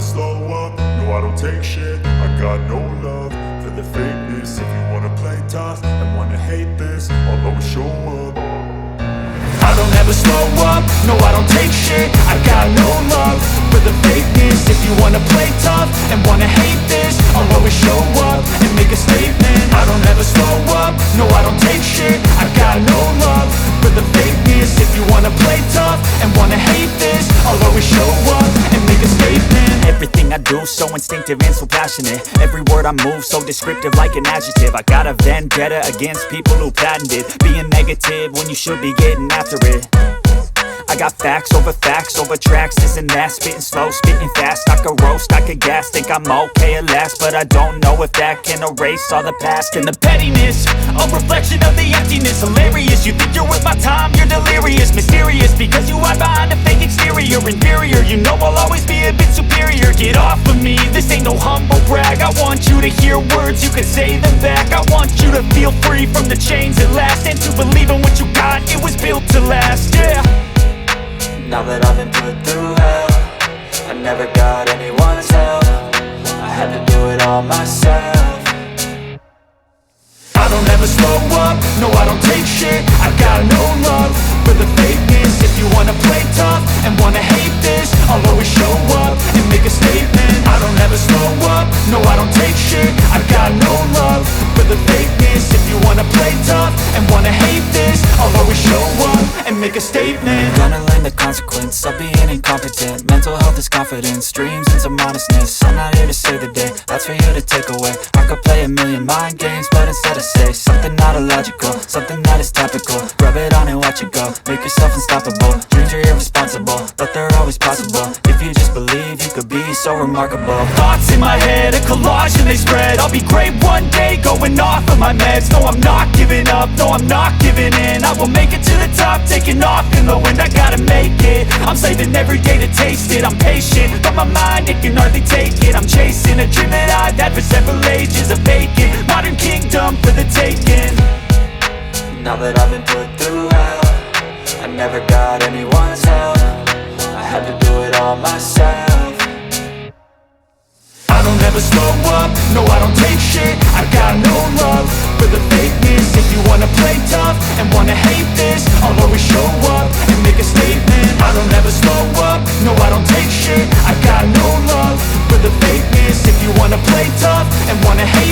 slow up, no I don't take shit. I got no love for the fakeness. If you wanna play tough and wanna hate this, I'll always show up. I don't ever slow up, no I don't take shit. I got no love for the fakeness. If you wanna play tough and wanna hate this, I'll always show up and make a statement. I don't ever slow up, no I don't take shit. I got no love for the fakeness. If you wanna play tough and wanna hate this, I'll always show up and make a statement. Everything I do so instinctive and so passionate. Every word I move so descriptive like an adjective. I got a vendetta against people who patented being negative when you should be getting after it. I got facts over tracks, this and that. Spitting slow, spitting fast, I could roast, I could gas. Think I'm okay at last, but I don't know if that can erase all the past. And the pettiness, a reflection of the emptiness. Hilarious, you think you're worth my time, you're delirious. Mysterious, because you hide behind a fake exterior. Inferior, you know I'll always be a bit superior. Get off of me, this ain't no humble brag. I want you to hear words, you can say them back. I want you to feel free from the chains at last, and to believe in what you got, it was built to last, yeah. Now that I've been put through hell, I never got anyone's help. I had to do it all myself. I don't ever slow up, no I don't take shit. I got no love for the fakeness. If you wanna play tough and wanna hate this, I'll always show up and make a statement. I don't ever slow up, no I don't take shit. I got no love for the fakeness. If you wanna play tough and wanna hate this, I'll always show up and make a statement. Gonna learn the consequence of being incompetent. Mental health is confidence, dreams and some honestness. I'm not here to save the day, that's for you to take away. I could play a million mind games, but instead I say something not illogical, something that is topical. Rub it on and watch it go, make yourself unstoppable. Dreams are irresponsible, but they're always possible. If you just believe, you could be so remarkable. Thoughts in my head, a collage and they spread. I'll be great one day, going off of my meds. No, I'm not giving up, no, I'm not giving in. I will make it to the top, taking off in the wind. I gotta make it, I'm saving every day to taste it. I'm patient, but my mind, it can hardly take it. I'm chasing a dream that I've had for several ages. A vacant, modern kingdom for the taking. Now that I've been put through hell, I never got anyone's help. I had to do it all myself. I don't ever slow up, no I don't take shit. I got no love for the fakeness. If you wanna play tough and wanna hate this, I'll always show up and make a statement. I don't ever slow up, no I don't take shit. I got no love for the fakeness. If you wanna play tough and wanna hate